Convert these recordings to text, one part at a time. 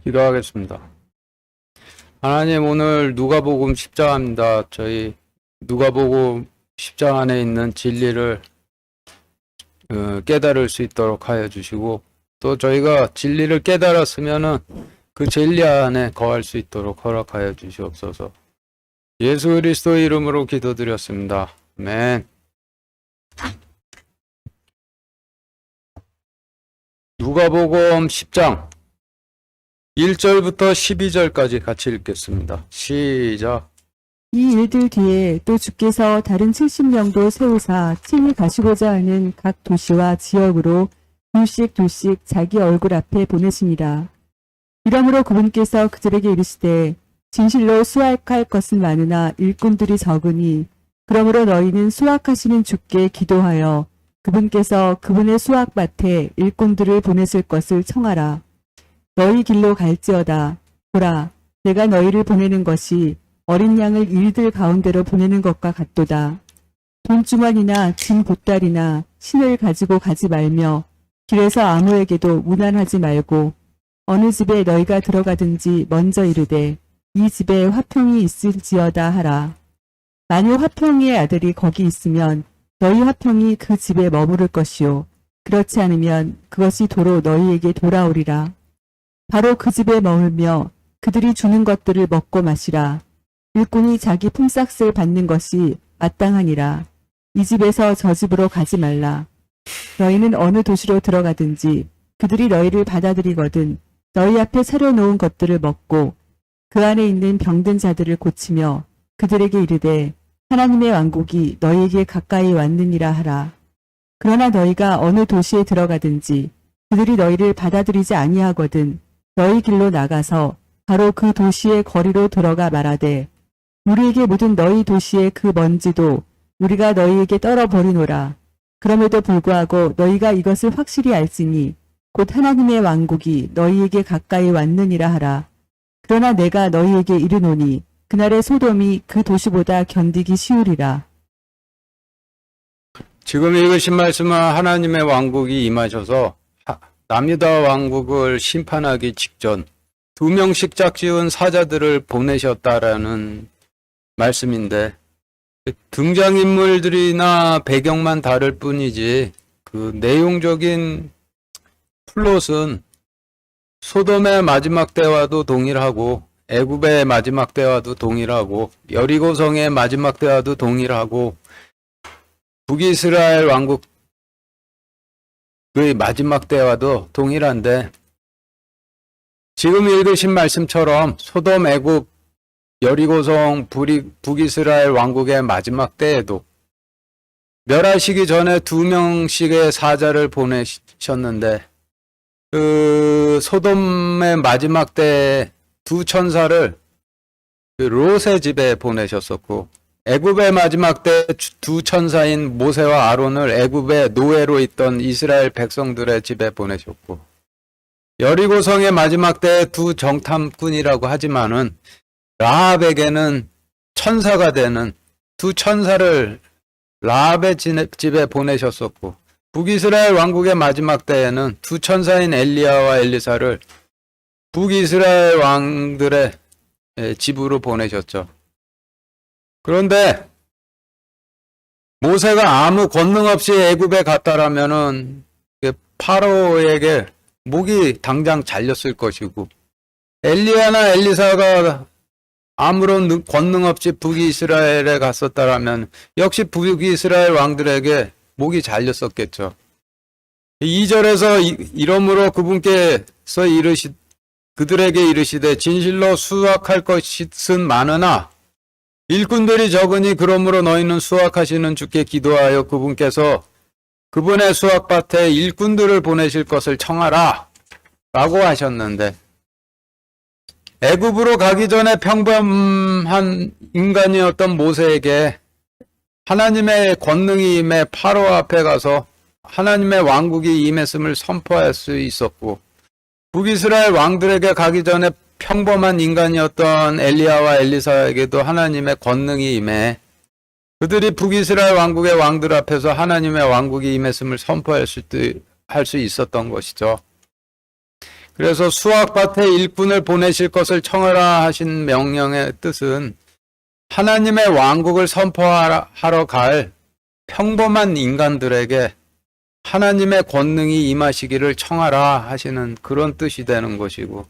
기도하겠습니다. 하나님, 오늘 누가복음 10장입니다. 저희 누가복음 10장 안에 있는 진리를 깨달을 수 있도록 하여 주시고, 또 저희가 진리를 깨달았으면은 그 진리 안에 거할 수 있도록 허락하여 주시옵소서. 예수 그리스도 이름으로 기도드렸습니다. 아멘. 누가복음 10장 1절부터 12절까지 같이 읽겠습니다. 시작. 이 일들 뒤에 또 주께서 다른 70명도 세우사 친히 가시고자 하는 각 도시와 지역으로 둘씩 자기 얼굴 앞에 보내시니라. 이러므로 그분께서 그들에게 이르시되 진실로 수확할 것은 많으나 일꾼들이 적으니 그러므로 너희는 수확하시는 주께 기도하여 그분께서 그분의 수확밭에 일꾼들을 보내실 것을 청하라. 너희 길로 갈지어다. 보라, 내가 너희를 보내는 것이 어린 양을 일들 가운데로 보내는 것과 같도다. 돈주머니나 짐 보따리나 신을 가지고 가지 말며 길에서 아무에게도 무난하지 말고 어느 집에 너희가 들어가든지 먼저 이르되 이 집에 화평이 있을지어다 하라. 만일 화평의 아들이 거기 있으면 너희 화평이 그 집에 머무를 것이요. 그렇지 않으면 그것이 도로 너희에게 돌아오리라. 바로 그 집에 머물며 그들이 주는 것들을 먹고 마시라. 일꾼이 자기 품삯을 받는 것이 마땅하니라. 이 집에서 저 집으로 가지 말라. 너희는 어느 도시로 들어가든지 그들이 너희를 받아들이거든 너희 앞에 차려놓은 것들을 먹고 그 안에 있는 병든 자들을 고치며 그들에게 이르되 하나님의 왕국이 너희에게 가까이 왔느니라 하라. 그러나 너희가 어느 도시에 들어가든지 그들이 너희를 받아들이지 아니하거든 너희 길로 나가서 바로 그 도시의 거리로 들어가 말하되 우리에게 묻은 너희 도시의 그 먼지도 우리가 너희에게 떨어버리노라. 그럼에도 불구하고 너희가 이것을 확실히 알지니 곧 하나님의 왕국이 너희에게 가까이 왔느니라 하라. 그러나 내가 너희에게 이르노니 그날의 소돔이 그 도시보다 견디기 쉬우리라. 지금 읽으신 말씀은 하나님의 왕국이 임하셔서 남유다 왕국을 심판하기 직전 2명씩 짝지은 사자들을 보내셨다라는 말씀인데, 등장인물들이나 배경만 다를 뿐이지 그 내용적인 플롯은 소돔의 마지막 때와도 동일하고 애굽의 마지막 때와도 동일하고 여리고성의 마지막 때와도 동일하고 북이스라엘 왕국의 마지막 때와도 동일한데, 지금 읽으신 말씀처럼 소돔, 애굽, 여리고성, 북이스라엘 왕국의 마지막 때에도 멸하시기 전에 2명씩의 사자를 보내셨는데, 그 소돔의 마지막 때에 2천사를 롯의 집에 보내셨었고, 애굽의 마지막 때 2천사인 모세와 아론을 애굽의 노예로 있던 이스라엘 백성들의 집에 보내셨고, 여리고성의 마지막 때 2 정탐꾼이라고 하지만은 라합에게는 천사가 되는 2 천사를 라합의 집에 보내셨었고, 북이스라엘 왕국의 마지막 때에는 2 천사인 엘리야와 엘리사를 북이스라엘 왕들의 집으로 보내셨죠. 그런데 모세가 아무 권능 없이 애굽에 갔다라면은 파로에게 목이 당장 잘렸을 것이고, 엘리야나 엘리사가 아무런 권능 없이 북이스라엘에 갔었다라면 역시 북이스라엘 왕들에게 목이 잘렸었겠죠. 2절에서 이러므로 그분께서 그들에게 이르시되 진실로 수확할 것은 많으나 일꾼들이 적으니 그러므로 너희는 수확하시는 주께 기도하여 그분께서 그분의 수확밭에 일꾼들을 보내실 것을 청하라 라고 하셨는데, 애굽으로 가기 전에 평범한 인간이었던 모세에게 하나님의 권능이 임해 파로 앞에 가서 하나님의 왕국이 임했음을 선포할 수 있었고, 북이스라엘 왕들에게 가기 전에 평범한 인간이었던 엘리야와 엘리사에게도 하나님의 권능이 임해 그들이 북이스라엘 왕국의 왕들 앞에서 하나님의 왕국이 임했음을 선포할 수 있었던 것이죠. 그래서 수확밭에 일꾼을 보내실 것을 청하라 하신 명령의 뜻은 하나님의 왕국을 선포하러 갈 평범한 인간들에게 하나님의 권능이 임하시기를 청하라 하시는 그런 뜻이 되는 것이고,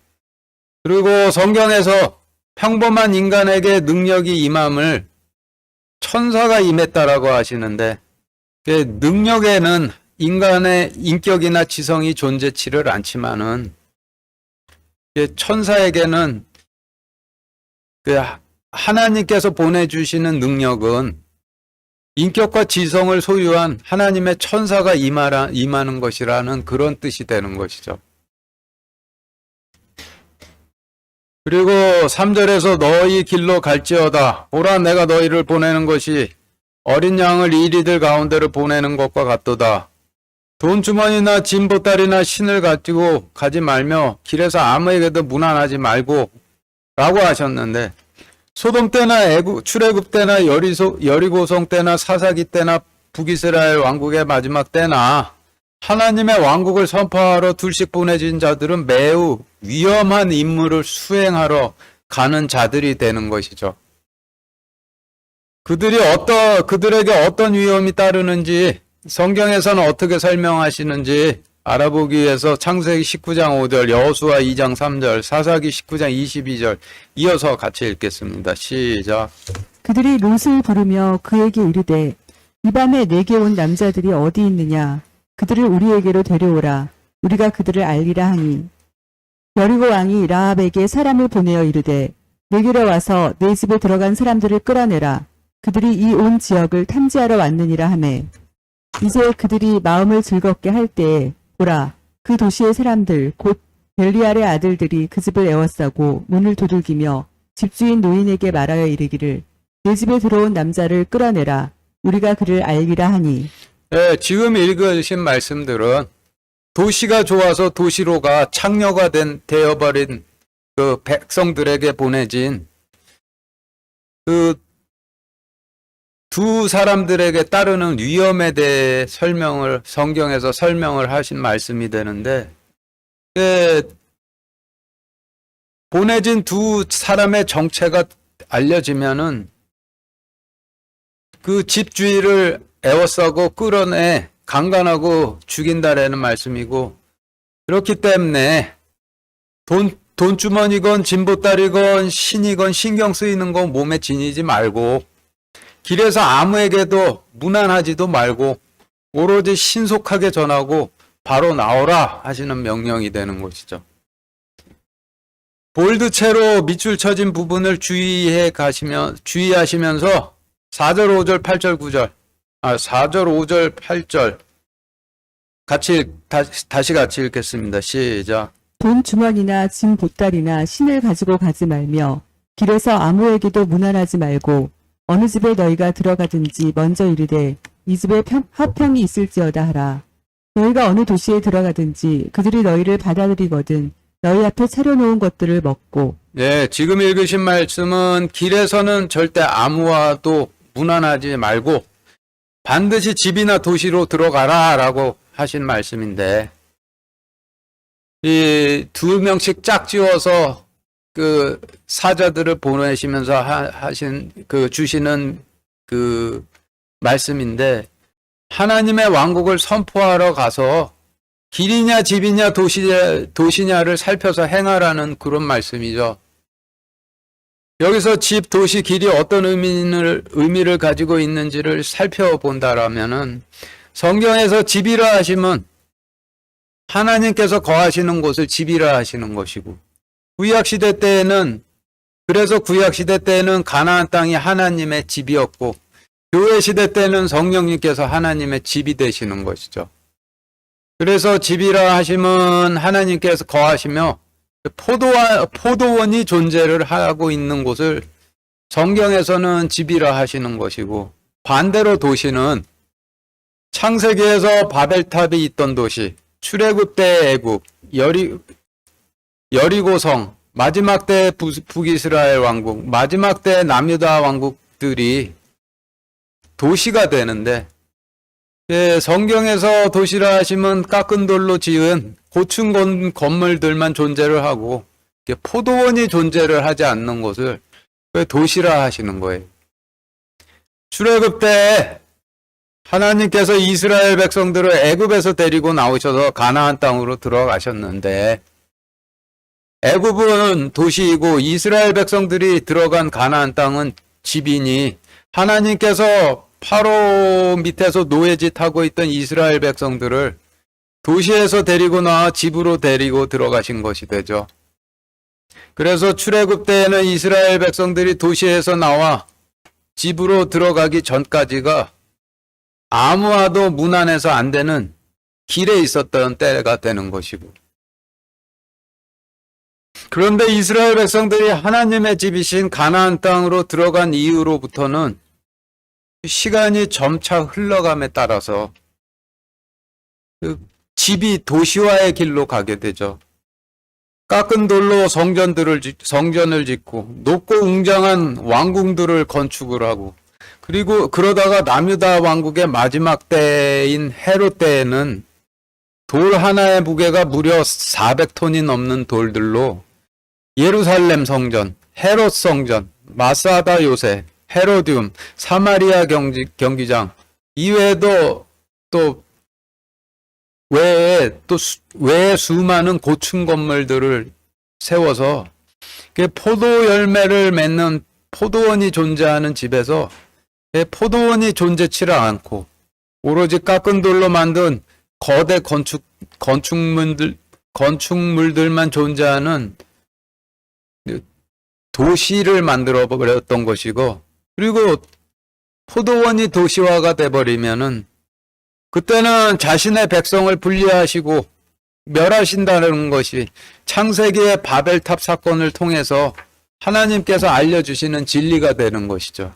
그리고 성경에서 평범한 인간에게 능력이 임함을 천사가 임했다라고 하시는데, 그 능력에는 인간의 인격이나 지성이 존재치를 않지만은 천사에게는 그 하나님께서 보내주시는 능력은 인격과 지성을 소유한 하나님의 천사가 임하는 것이라는 그런 뜻이 되는 것이죠. 그리고 3절에서 너희 길로 갈지어다. 보라, 내가 너희를 보내는 것이 어린 양을 이리들 가운데로 보내는 것과 같도다. 돈주머니나 진보따리나 신을 가지고 가지 말며 길에서 아무에게도 무난하지 말고 라고 하셨는데, 소돔 때나 출애굽 때나 여리고성 때나 사사기 때나 북이스라엘 왕국의 마지막 때나 하나님의 왕국을 선포하러 둘씩 보내진 자들은 매우 위험한 임무를 수행하러 가는 자들이 되는 것이죠. 그들에게 어떤 위험이 따르는지 성경에서는 어떻게 설명하시는지 알아보기 위해서 창세기 19장 5절, 여호수아 2장 3절, 사사기 19장 22절 이어서 같이 읽겠습니다. 시작. 그들이 롯을 부르며 그에게 이르되 이 밤에 내게 온 남자들이 어디 있느냐? 그들을 우리에게로 데려오라. 우리가 그들을 알리라 하니 여리고 왕이 라합에게 사람을 보내어 이르되 내게로 와서 내 집에 들어간 사람들을 끌어내라. 그들이 이 온 지역을 탐지하러 왔느니라 하매 이제 그들이 마음을 즐겁게 할 때에 보라, 그 도시의 사람들 곧 벨리알의 아들들이 그 집을 에워싸고 문을 두들기며 집주인 노인에게 말하여 이르기를 내 집에 들어온 남자를 끌어내라. 우리가 그를 알리라 하니. 네, 지금 읽으신 말씀들은 도시가 좋아서 도시로가 창녀가 되어버린 그 백성들에게 보내진 그 두 사람들에게 따르는 위험에 대해 성경에서 설명을 하신 말씀이 되는데, 보내진 두 사람의 정체가 알려지면은 그 집주인을 에워싸고 끌어내 강간하고 죽인다라는 말씀이고, 그렇기 때문에 돈주머니건 진보따리건 신이건 신경 쓰이는 건 몸에 지니지 말고 길에서 아무에게도 무난하지도 말고 오로지 신속하게 전하고 바로 나오라 하시는 명령이 되는 것이죠. 볼드체로 밑줄 쳐진 부분을 주의하시면서 4절, 5절, 8절, 9절 4절, 5절, 8절 다시 같이 읽겠습니다. 시작. 돈 주머니나 짐 보따리나 신을 가지고 가지 말며 길에서 아무에게도 무난하지 말고 어느 집에 너희가 들어가든지 먼저 이르되 이 집에 화평이 있을지어다 하라. 너희가 어느 도시에 들어가든지 그들이 너희를 받아들이거든 너희 앞에 차려놓은 것들을 먹고. 네, 지금 읽으신 말씀은 길에서는 절대 아무와도 무난하지 말고 반드시 집이나 도시로 들어가라 라고 하신 말씀인데, 이 2명씩 짝지어서 그 사자들을 보내시면서 하신 주시는 그 말씀인데, 하나님의 왕국을 선포하러 가서 길이냐 집이냐 도시냐를 살펴서 행하라는 그런 말씀이죠. 여기서 집, 도시, 길이 어떤 의미를 가지고 있는지를 살펴본다라면은 성경에서 집이라 하시면 하나님께서 거하시는 곳을 집이라 하시는 것이고, 구약시대 때에는 가나안 땅이 하나님의 집이었고, 교회 시대 때는 성령님께서 하나님의 집이 되시는 것이죠. 그래서 집이라 하시면 하나님께서 거하시며 포도원이 존재를 하고 있는 곳을 성경에서는 집이라 하시는 것이고, 반대로 도시는 창세기에서 바벨탑이 있던 도시, 출애굽 때 애굽, 여리고성, 마지막 때 북이스라엘 왕국, 마지막 때 남유다 왕국들이 도시가 되는데, 예, 성경에서 도시라 하시면 깎은 돌로 지은 고층 건물들만 존재를 하고 포도원이 존재를 하지 않는 곳을 왜 도시라 하시는 거예요? 출애굽 때 하나님께서 이스라엘 백성들을 애굽에서 데리고 나오셔서 가나안 땅으로 들어가셨는데 애굽은 도시이고 이스라엘 백성들이 들어간 가나안 땅은 집이니 하나님께서 파로 밑에서 노예짓 하고 있던 이스라엘 백성들을 도시에서 데리고 나와 집으로 데리고 들어가신 것이 되죠. 그래서 출애굽 때에는 이스라엘 백성들이 도시에서 나와 집으로 들어가기 전까지가 아무와도 문안해서 안 되는 길에 있었던 때가 되는 것이고, 그런데 이스라엘 백성들이 하나님의 집이신 가나안 땅으로 들어간 이후로부터는 시간이 점차 흘러감에 따라서 그 집이 도시화의 길로 가게 되죠. 깎은 돌로 성전을 짓고 높고 웅장한 왕궁들을 건축을 하고, 그리고 그러다가 남유다 왕국의 마지막 때인 헤롯 때에는 돌 하나의 무게가 무려 400톤이 넘는 돌들로 예루살렘 성전, 헤롯 성전, 마사다 요새, 헤로디움, 사마리아 경기장 이외에도 또 외에 수많은 고층 건물들을 세워서 포도 열매를 맺는 포도원이 존재하는 집에서 포도원이 존재치를 않고 오로지 깎은 돌로 만든 거대 건축물들만 존재하는 도시를 만들어 버렸던 것이고, 그리고 포도원이 도시화가 돼버리면은 그때는 자신의 백성을 분리하시고 멸하신다는 것이 창세기의 바벨탑 사건을 통해서 하나님께서 알려주시는 진리가 되는 것이죠.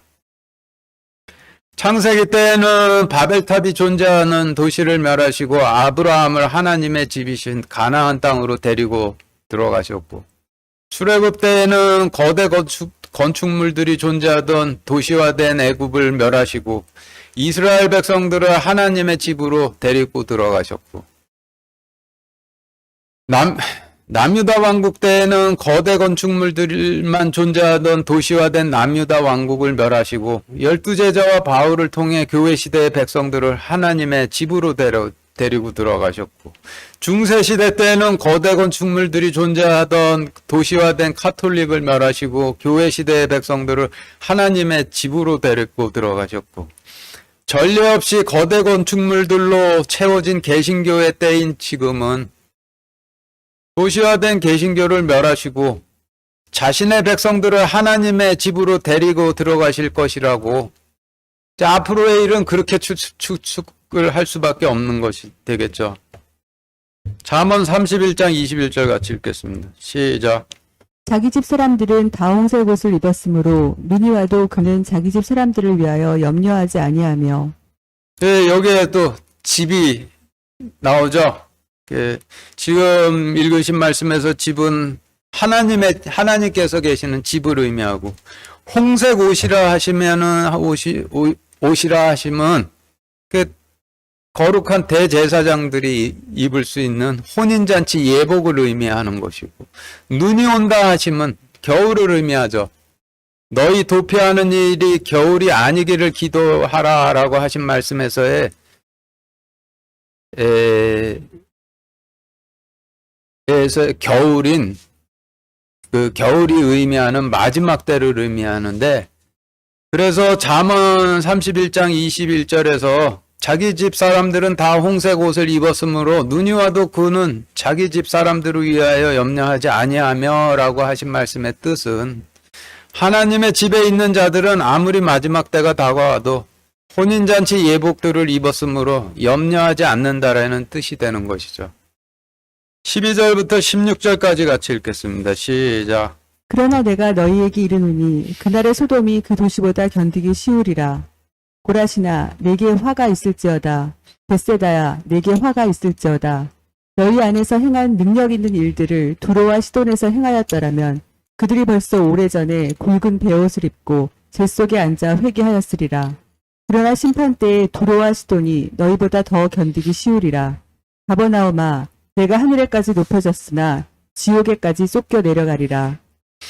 창세기 때에는 바벨탑이 존재하는 도시를 멸하시고 아브라함을 하나님의 집이신 가나안 땅으로 데리고 들어가셨고, 출애굽 때에는 거대 건축물들이 존재하던 도시화된 애굽을 멸하시고 이스라엘 백성들을 하나님의 집으로 데리고 들어가셨고, 남유다 왕국 때에는 거대 건축물들만 존재하던 도시화된 남유다 왕국을 멸하시고 12제자와 바울을 통해 교회 시대의 백성들을 하나님의 집으로 데리고 들어가셨고, 중세시대 때에는 거대 건축물들이 존재하던 도시화된 카톨릭을 멸하시고 교회 시대의 백성들을 하나님의 집으로 데리고 들어가셨고, 전례 없이 거대 건축물들로 채워진 개신교의 때인 지금은 도시화된 개신교를 멸하시고 자신의 백성들을 하나님의 집으로 데리고 들어가실 것이라고, 앞으로의 일은 그렇게 추측을 할 수밖에 없는 것이 되겠죠. 잠언 31장 21절 같이 읽겠습니다. 시작. 자기 집 사람들은 다 홍색 옷을 입었으므로 눈이 와도 그는 자기 집 사람들을 위하여 염려하지 아니하며. 네, 여기에 또 집이 나오죠. 지금 읽으신 말씀에서 집은 하나님께서 계시는 집을 의미하고, 홍색 옷이라 하시면은 옷이라 하시면 거룩한 대제사장들이 입을 수 있는 혼인잔치 예복을 의미하는 것이고, 눈이 온다 하시면 겨울을 의미하죠. 너희 도피하는 일이 겨울이 아니기를 기도하라라고 하신 말씀에서의 겨울인 그 겨울이 의미하는 마지막 때를 의미하는데, 그래서 잠언 31장 21절에서 자기 집 사람들은 다 홍색 옷을 입었으므로 눈이 와도 그는 자기 집 사람들을 위하여 염려하지 아니하며 라고 하신 말씀의 뜻은, 하나님의 집에 있는 자들은 아무리 마지막 때가 다가와도 혼인잔치 예복들을 입었으므로 염려하지 않는다라는 뜻이 되는 것이죠. 12절부터 16절까지 같이 읽겠습니다. 시작. 그러나 내가 너희에게 이르노니 그날의 소돔이 그 도시보다 견디기 쉬우리라. 고라시나 내게 화가 있을지어다. 벳세다야 내게 화가 있을지어다. 너희 안에서 행한 능력 있는 일들을 두로와 시돈에서 행하였더라면 그들이 벌써 오래전에 굵은 베옷을 입고 재 속에 앉아 회개하였으리라. 그러나 심판 때에 두로와 시돈이 너희보다 더 견디기 쉬우리라. 가버나움아, 내가 하늘에까지 높여졌으나 지옥에까지 쫓겨 내려가리라.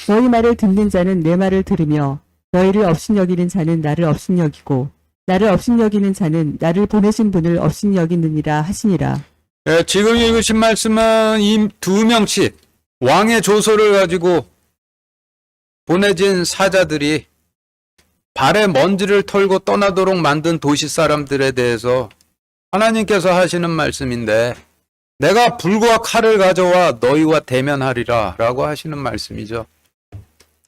너희 말을 듣는 자는 내 말을 들으며 너희를 업신여기는 자는 나를 업신여기고 나를 업신여기는 자는 나를 보내신 분을 업신여기느니라 하시니라. 예, 지금 읽으신 말씀은 이 두 명씩 왕의 조서를 가지고 보내진 사자들이 발에 먼지를 털고 떠나도록 만든 도시 사람들에 대해서 하나님께서 하시는 말씀인데, 내가 불과 칼을 가져와 너희와 대면하리라 라고 하시는 말씀이죠.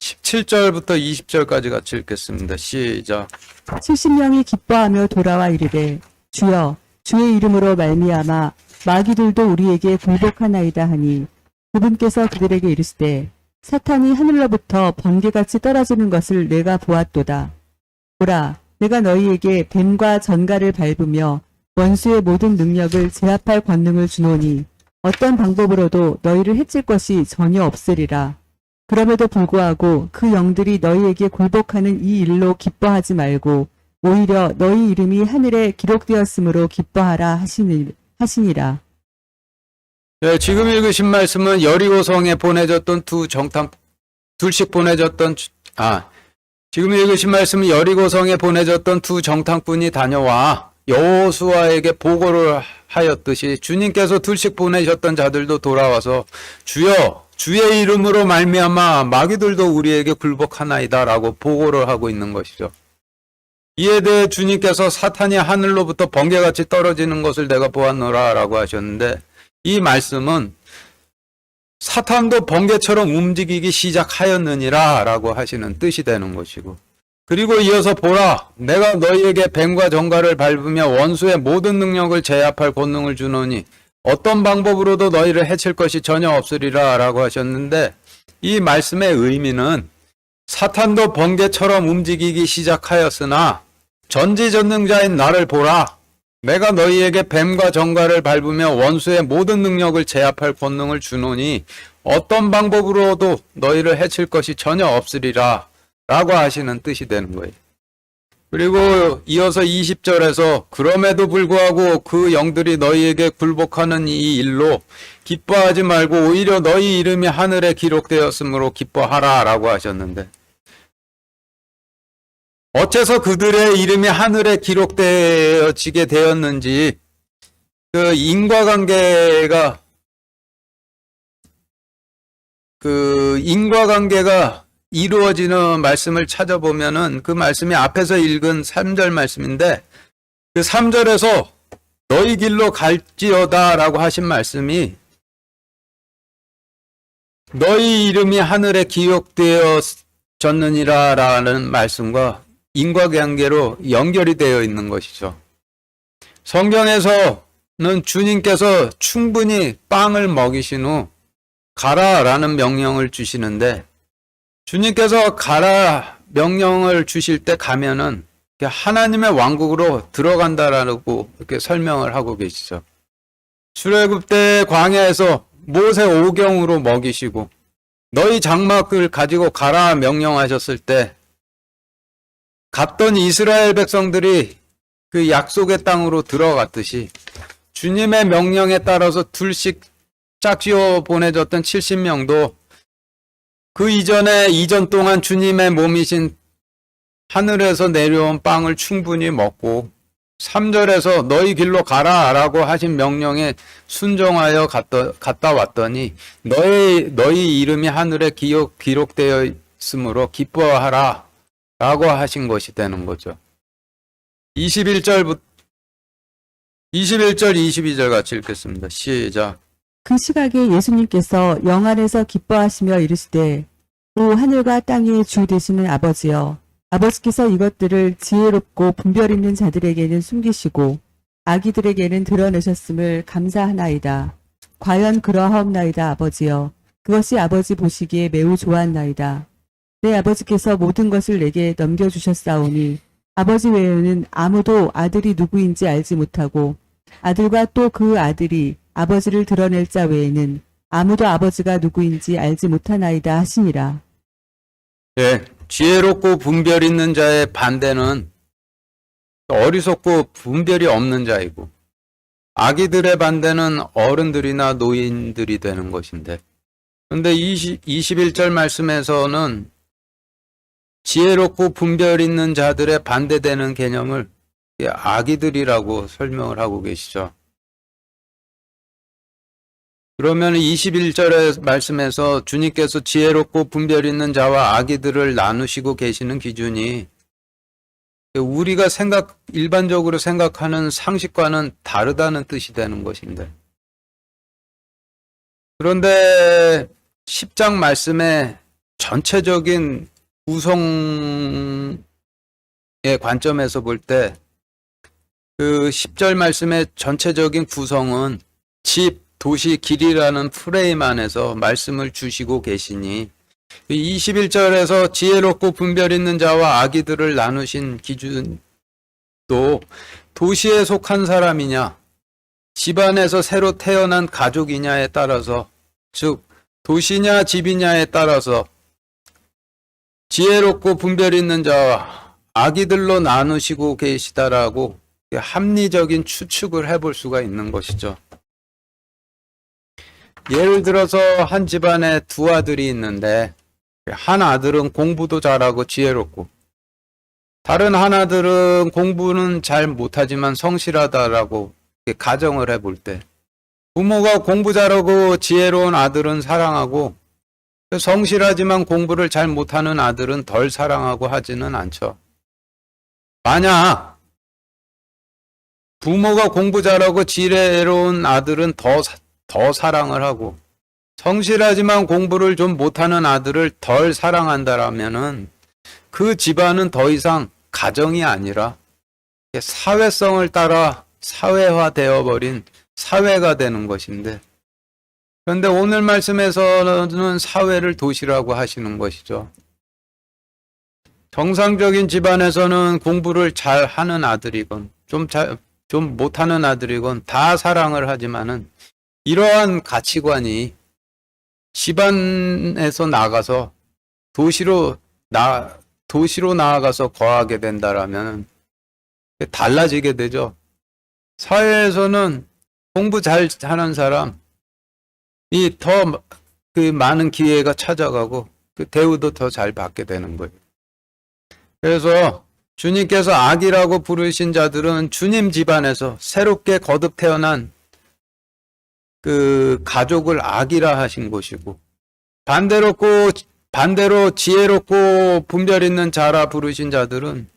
17절부터 20절까지 같이 읽겠습니다. 시작. 70명이 기뻐하며 돌아와 이르되 주여 주의 이름으로 말미암아 마귀들도 우리에게 굴복하나이다 하니 그분께서 그들에게 이르시되 사탄이 하늘로부터 번개같이 떨어지는 것을 내가 보았도다. 보라, 내가 너희에게 뱀과 전갈을 밟으며 원수의 모든 능력을 제압할 권능을 주노니 어떤 방법으로도 너희를 해칠 것이 전혀 없으리라. 그럼에도 불구하고 그 영들이 너희에게 굴복하는 이 일로 기뻐하지 말고 오히려 너희 이름이 하늘에 기록되었으므로 기뻐하라 하시니라. 네, 지금 읽으신 말씀은 여리고성에 보내졌던 지금 읽으신 말씀은 여리고성에 보내졌던 두 정탐꾼이 다녀와 여호수아에게 보고를 하였듯이 주님께서 둘씩 보내셨던 자들도 돌아와서 주여 주의 이름으로 말미암아 마귀들도 우리에게 굴복하나이다 라고 보고를 하고 있는 것이죠. 이에 대해 주님께서 사탄이 하늘로부터 번개같이 떨어지는 것을 내가 보았노라 라고 하셨는데, 이 말씀은 사탄도 번개처럼 움직이기 시작하였느니라 라고 하시는 뜻이 되는 것이고, 그리고 이어서 보라, 내가 너희에게 뱀과 정갈을 밟으며 원수의 모든 능력을 제압할 권능을 주노니 어떤 방법으로도 너희를 해칠 것이 전혀 없으리라 라고 하셨는데, 이 말씀의 의미는 사탄도 번개처럼 움직이기 시작하였으나 전지전능자인 나를 보라, 내가 너희에게 뱀과 정갈을 밟으며 원수의 모든 능력을 제압할 권능을 주노니 어떤 방법으로도 너희를 해칠 것이 전혀 없으리라 라고 하시는 뜻이 되는 거예요. 그리고 이어서 20절에서 그럼에도 불구하고 그 영들이 너희에게 굴복하는 이 일로 기뻐하지 말고 오히려 너희 이름이 하늘에 기록되었으므로 기뻐하라 라고 하셨는데, 어째서 그들의 이름이 하늘에 기록되어지게 되었는지, 그 인과관계가 이루어지는 말씀을 찾아보면은 그 말씀이 앞에서 읽은 3절 말씀인데, 그 3절에서 너희 길로 갈지어다 라고 하신 말씀이 너희 이름이 하늘에 기록되어졌느니라 라는 말씀과 인과관계로 연결이 되어 있는 것이죠. 성경에서는 주님께서 충분히 빵을 먹이신 후 가라라는 명령을 주시는데, 주님께서 가라 명령을 주실 때 가면은 하나님의 왕국으로 들어간다라고 이렇게 설명을 하고 계시죠. 출애굽 때 광야에서 모세 오경으로 먹이시고 너희 장막을 가지고 가라 명령하셨을 때 갔던 이스라엘 백성들이 그 약속의 땅으로 들어갔듯이 주님의 명령에 따라서 둘씩 짝지어 보내졌던 70명도 그 이전 동안 주님의 몸이신 하늘에서 내려온 빵을 충분히 먹고 3절에서 너희 길로 가라 라고 하신 명령에 순종하여 갔다 왔더니 너희 이름이 하늘에 기록되어 있으므로 기뻐하라 라고 하신 것이 되는 거죠. 21절, 22절 같이 읽겠습니다. 시작. 그 시각에 예수님께서 영 안에서 기뻐하시며 이르시되 오 하늘과 땅의 주 되시는 아버지여, 아버지께서 이것들을 지혜롭고 분별 있는 자들에게는 숨기시고 아기들에게는 드러내셨음을 감사하나이다. 과연 그러하옵나이다 아버지여, 그것이 아버지 보시기에 매우 좋았나이다. 내 아버지께서 모든 것을 내게 넘겨주셨사오니 아버지 외에는 아무도 아들이 누구인지 알지 못하고 아들과 또 그 아들이 아버지를 드러낼 자 외에는 아무도 아버지가 누구인지 알지 못하나이다 하시니라. 예, 지혜롭고 분별 있는 자의 반대는 어리석고 분별이 없는 자이고 아기들의 반대는 어른들이나 노인들이 되는 것인데, 그런데 21절 말씀에서는 지혜롭고 분별 있는 자들의 반대되는 개념을 아기들이라고 설명을 하고 계시죠. 그러면 21절의 말씀에서 주님께서 지혜롭고 분별 있는 자와 아기들을 나누시고 계시는 기준이 우리가 일반적으로 생각하는 상식과는 다르다는 뜻이 되는 것인데, 그런데 10장 말씀의 전체적인 구성의 관점에서 볼 때 그 10절 말씀의 전체적인 구성은 집, 도시, 길이라는 프레임 안에서 말씀을 주시고 계시니 21절에서 지혜롭고 분별 있는 자와 아기들을 나누신 기준도 도시에 속한 사람이냐, 집안에서 새로 태어난 가족이냐에 따라서, 즉 도시냐 집이냐에 따라서 지혜롭고 분별 있는 자와 아기들로 나누시고 계시다라고 합리적인 추측을 해볼 수가 있는 것이죠. 예를 들어서 한 집안에 두 아들이 있는데 한 아들은 공부도 잘하고 지혜롭고 다른 한 아들은 공부는 잘 못하지만 성실하다라고 가정을 해볼 때, 부모가 공부 잘하고 지혜로운 아들은 사랑하고 성실하지만 공부를 잘 못하는 아들은 덜 사랑하고 하지는 않죠. 만약 부모가 공부 잘하고 지혜로운 아들은 더 사랑을 하고 성실하지만 공부를 좀 못하는 아들을 덜 사랑한다라면은 그 집안은 더 이상 가정이 아니라 사회성을 따라 사회화되어 버린 사회가 되는 것인데, 그런데 오늘 말씀에서는 사회를 도시라고 하시는 것이죠. 정상적인 집안에서는 공부를 잘 하는 아들이건 좀 못하는 아들이건 다 사랑을 하지만은 이러한 가치관이 집안에서 나가서 도시로 나아가서 거하게 된다라면 달라지게 되죠. 사회에서는 공부 잘 하는 사람이 더 그 많은 기회가 찾아가고 그 대우도 더 잘 받게 되는 거예요. 그래서 주님께서 아기라고 부르신 자들은 주님 집안에서 새롭게 거듭 태어난 그 가족을 아기라 하신 것이고, 반대로 지혜롭고 분별 있는 자라 부르신 자들은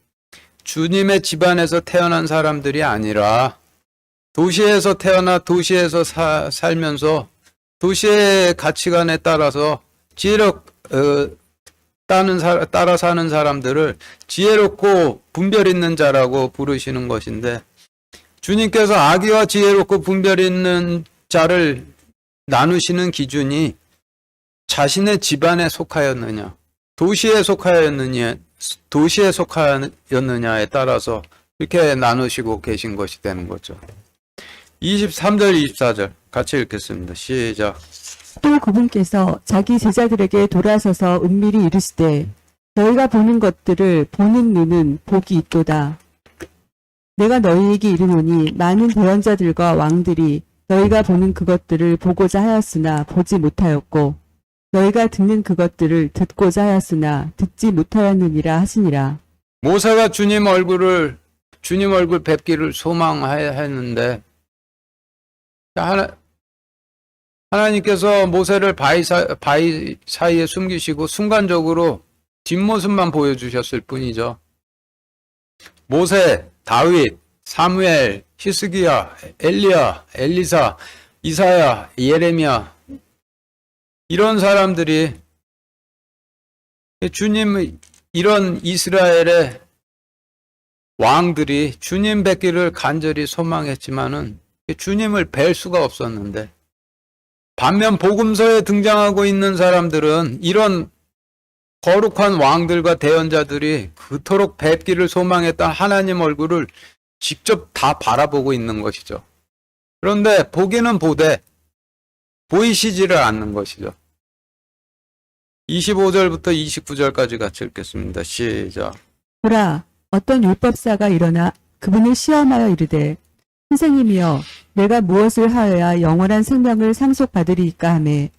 주님의 집안에서 태어난 사람들이 아니라 도시에서 태어나 도시에서 살면서 도시의 가치관에 따라서 따라 사는 사람들을 지혜롭고 분별 있는 자라고 부르시는 것인데, 주님께서 아기와 지혜롭고 분별 있는 자를 나누시는 기준이 자신의 집안에 속하였느냐, 도시에 속하였느냐에 따라서 이렇게 나누시고 계신 것이 되는 거죠. 23절, 24절 같이 읽겠습니다. 시작. 또 그분께서 자기 제자들에게 돌아서서 은밀히 이르시되 너희가 보는 것들을 보는 눈은 복이 있도다. 내가 너희에게 이르노니 많은 대언자들과 왕들이 너희가 보는 그것들을 보고자 하였으나 보지 못하였고 너희가 듣는 그것들을 듣고자 하였으나 듣지 못하였느니라 하시니라. 모세가 주님 얼굴 뵙기를 소망하였는데 하나님께서 모세를 바위 사이에 숨기시고 순간적으로 뒷모습만 보여주셨을 뿐이죠. 모세, 다윗, 사무엘, 히스기야, 엘리야, 엘리사, 이사야, 예레미야, 이런 사람들이 이런 이스라엘의 왕들이 주님 뵙기를 간절히 소망했지만은 주님을 뵐 수가 없었는데, 반면 복음서에 등장하고 있는 사람들은 이런 거룩한 왕들과 대언자들이 그토록 뵙기를 소망했던 하나님 얼굴을 직접 다 바라보고 있는 것이죠. 그런데 보기는 보되 보이시지를 않는 것이죠. 25절부터 29절까지 같이 읽겠습니다. 시작. 보라, 어떤 율법사가 일어나 그분을 시험하여 이르되 선생님이여 내가 무엇을 하여야 영원한 생명을 상속받으리이까 하매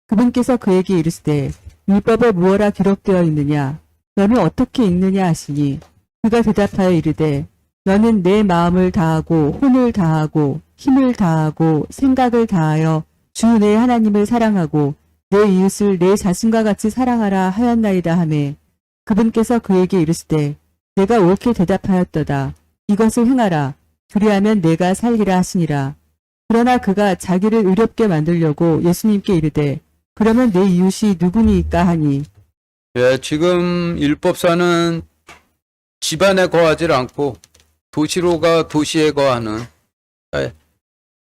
그분께서 그에게 이르시되 율법에 무엇라 기록되어 있느냐 너는 어떻게 읽느냐 하시니 그가 대답하여 이르되 너는 내 마음을 다하고 혼을 다하고 힘을 다하고 생각을 다하여 주 내 하나님을 사랑하고 내 이웃을 내 자신과 같이 사랑하라 하였나이다 하매 그분께서 그에게 이르시되 내가 옳게 대답하였도다. 이것을 행하라. 그리하면 내가 살리라 하시니라. 그러나 그가 자기를 의롭게 만들려고 예수님께 이르되 그러면 내 이웃이 누구니까 하니 예, 지금 율법사는 집안에 거하지 않고 도시로가 도시에 거하는,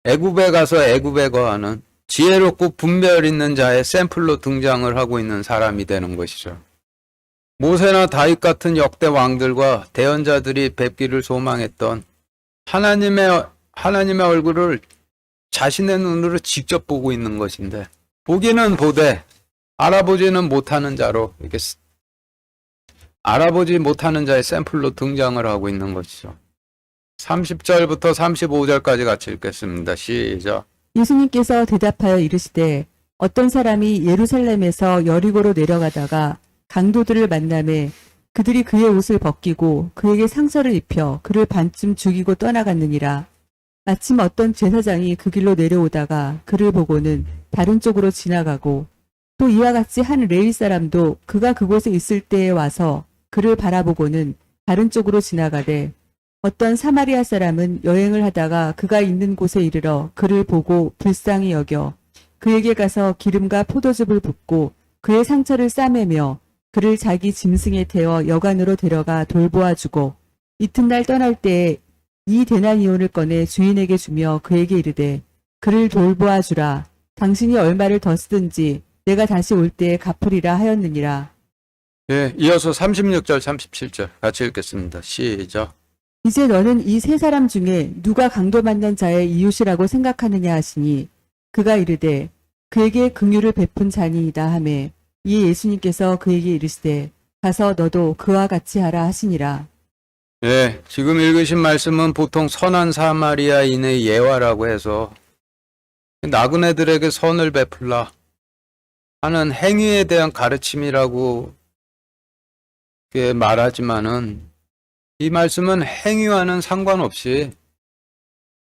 애굽에 가서 애굽에 거하는 지혜롭고 분별 있는 자의 샘플로 등장을 하고 있는 사람이 되는 것이죠. 모세나 다윗 같은 역대 왕들과 대언자들이 뵙기를 소망했던 하나님의 얼굴을 자신의 눈으로 직접 보고 있는 것인데, 보기는 보되 알아보지는 못하는 자로, 이렇게 알아보지 못하는 자의 샘플로 등장을 하고 있는 것이죠. 30절부터 35절까지 같이 읽겠습니다. 시작. 예수님께서 대답하여 이르시되 어떤 사람이 예루살렘에서 여리고로 내려가다가 강도들을 만나매 그들이 그의 옷을 벗기고 그에게 상처를 입혀 그를 반쯤 죽이고 떠나갔느니라. 마침 어떤 제사장이 그 길로 내려오다가 그를 보고는 다른 쪽으로 지나가고 또 이와 같이 한 레위 사람도 그가 그곳에 있을 때에 와서 그를 바라보고는 다른 쪽으로 지나가되 어떤 사마리아 사람은 여행을 하다가 그가 있는 곳에 이르러 그를 보고 불쌍히 여겨 그에게 가서 기름과 포도즙을 붓고 그의 상처를 싸매며 그를 자기 짐승에 태워 여관으로 데려가 돌보아주고 이튿날 떠날 때에 2데나리온을 꺼내 주인에게 주며 그에게 이르되 그를 돌보아주라. 당신이 얼마를 더 쓰든지 내가 다시 올 때에 갚으리라 하였느니라. 예, 이어서 36절, 37절 같이 읽겠습니다. 시작. 이제 너는 이 세 사람 중에 누가 강도받는 자의 이웃이라고 생각하느냐 하시니 그가 이르되 그에게 긍휼을 베푼 자니이다 하매 이에 예수님께서 그에게 이르시되 가서 너도 그와 같이 하라 하시니라. 예, 지금 읽으신 말씀은 보통 선한 사마리아인의 예화라고 해서 나그네들에게 선을 베풀라 하는 행위에 대한 가르침이라고 말하지만은 이 말씀은 행위와는 상관없이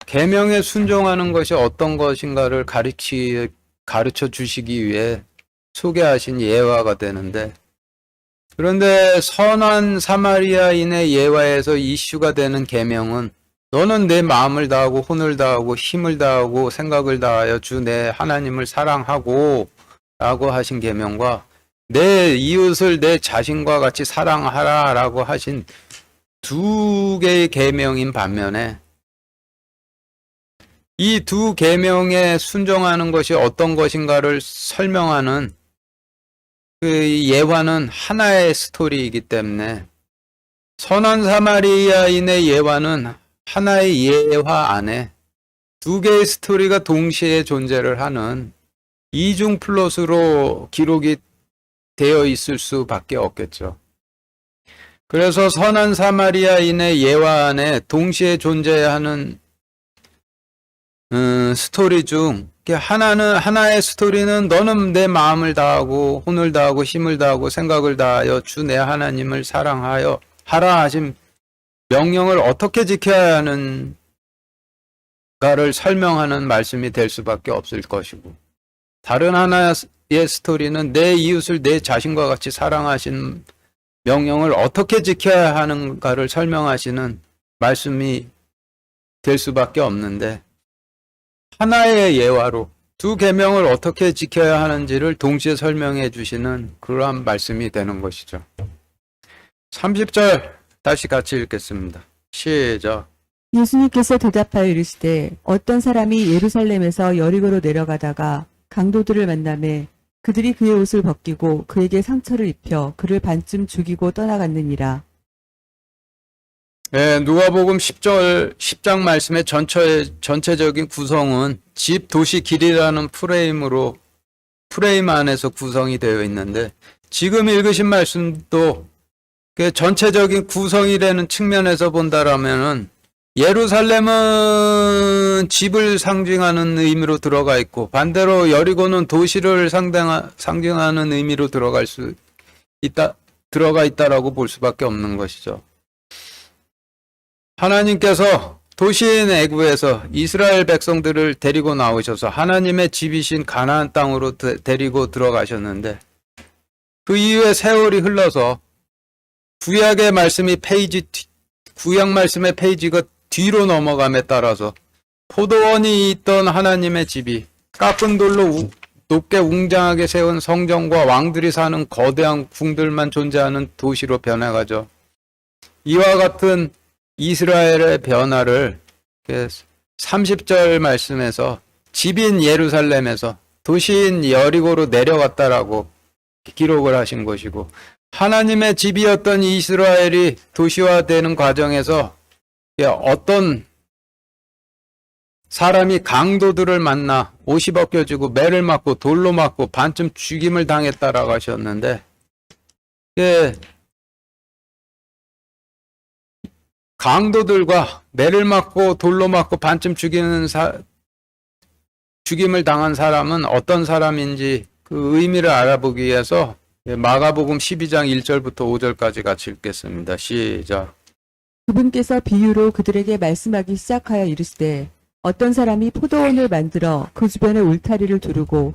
계명에 순종하는 것이 어떤 것인가를 가르쳐 주시기 위해 소개하신 예화가 되는데, 그런데 선한 사마리아인의 예화에서 이슈가 되는 계명은 너는 내 마음을 다하고 혼을 다하고 힘을 다하고 생각을 다하여 주 내 하나님을 사랑하고 라고 하신 계명과 내 이웃을 내 자신과 같이 사랑하라 라고 하신 두 개의 계명인 반면에 이 두 계명에 순종하는 것이 어떤 것인가를 설명하는 그 예화는 하나의 스토리이기 때문에 선한 사마리아인의 예화는 하나의 예화 안에 두 개의 스토리가 동시에 존재를 하는 이중 플롯으로 기록이 되어 있을 수밖에 없겠죠. 그래서 선한 사마리아인의 예화 안에 동시에 존재하는 스토리 중 하나의 스토리는 너는 내 마음을 다하고 혼을 다하고 힘을 다하고 생각을 다하여 주 내 하나님을 사랑하여 하라 하신 명령을 어떻게 지켜야 하는가를 설명하는 말씀이 될 수밖에 없을 것이고, 다른 하나의 스토리는 내 이웃을 내 자신과 같이 사랑하신 명령을 어떻게 지켜야 하는가를 설명하시는 말씀이 될 수밖에 없는데, 하나의 예화로 두 계명을 어떻게 지켜야 하는지를 동시에 설명해 주시는 그러한 말씀이 되는 것이죠. 30절 다시 같이 읽겠습니다. 시작. 예수님께서 대답하여 이르시되 어떤 사람이 예루살렘에서 여리고로 내려가다가 강도들을 만나매 그들이 그의 옷을 벗기고 그에게 상처를 입혀 그를 반쯤 죽이고 떠나갔느니라. 네, 누가복음 10장 말씀의 전체적인 구성은 집, 도시, 길이라는 프레임 안에서 구성이 되어 있는데, 지금 읽으신 말씀도 그 전체적인 구성이라는 측면에서 본다라면은 예루살렘은 집을 상징하는 의미로 들어가 있고 반대로 여리고는 도시를 상징하는 의미로 들어가 있다라고 볼 수밖에 없는 것이죠. 하나님께서 도시인 애굽에서 이스라엘 백성들을 데리고 나오셔서 하나님의 집이신 가나안 땅으로 데리고 들어가셨는데 그 이후에 세월이 흘러서 구약 말씀의 페이지가 뒤로 넘어감에 따라서 포도원이 있던 하나님의 집이 깎은 돌로 높게 웅장하게 세운 성전과 왕들이 사는 거대한 궁들만 존재하는 도시로 변해가죠. 이와 같은 이스라엘의 변화를 30절 말씀에서 집인 예루살렘에서 도시인 여리고로 내려갔다라고 기록을 하신 것이고 하나님의 집이었던 이스라엘이 도시화되는 과정에서 어떤 사람이 강도들을 만나 옷이 벗겨지고 매를 맞고 돌로 맞고 반쯤 죽임을 당했다라고 하셨는데 강도들과 매를 맞고 돌로 맞고 반쯤 죽임을 당한 사람은 어떤 사람인지 그 의미를 알아보기 위해서 마가복음 12장 1절부터 5절까지 같이 읽겠습니다. 시작. 그분께서 비유로 그들에게 말씀하기 시작하여 이르시되 어떤 사람이 포도원을 만들어 그 주변에 울타리를 두르고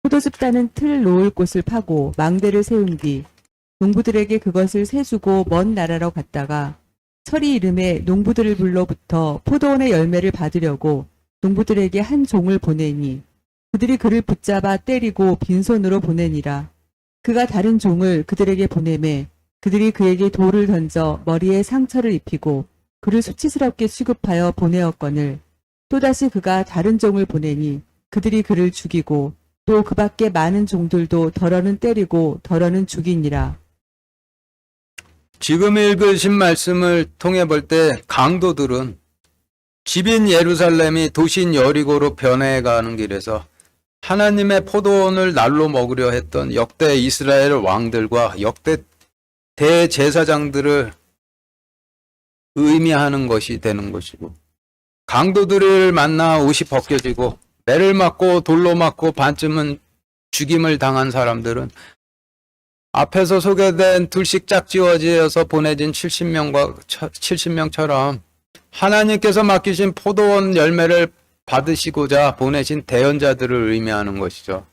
포도즙 따는 틀 놓을 곳을 파고 망대를 세운 뒤 농부들에게 그것을 세주고 먼 나라로 갔다가 철이 이름에 농부들을 불러부터 포도원의 열매를 받으려고 농부들에게 한 종을 보내니 그들이 그를 붙잡아 때리고 빈손으로 보내니라. 그가 다른 종을 그들에게 보내매 그들이 그에게 돌을 던져 머리에 상처를 입히고 그를 수치스럽게 취급하여 보내었거늘 또다시 그가 다른 종을 보내니 그들이 그를 죽이고 또 그 밖에 많은 종들도 덜어는 때리고 덜어는 죽이니라. 지금 읽으신 말씀을 통해 볼 때 강도들은 집인 예루살렘이 도시인 여리고로 변해가는 길에서 하나님의 포도원을 날로 먹으려 했던 역대 이스라엘 왕들과 역대 대제사장들을 의미하는 것이 되는 것이고 강도들을 만나 옷이 벗겨지고 매를 맞고 돌로 맞고 반쯤은 죽임을 당한 사람들은 앞에서 소개된 둘씩 짝지어져서 보내진 70명처럼 하나님께서 맡기신 포도원 열매를 받으시고자 보내신 대언자들을 의미하는 것이죠.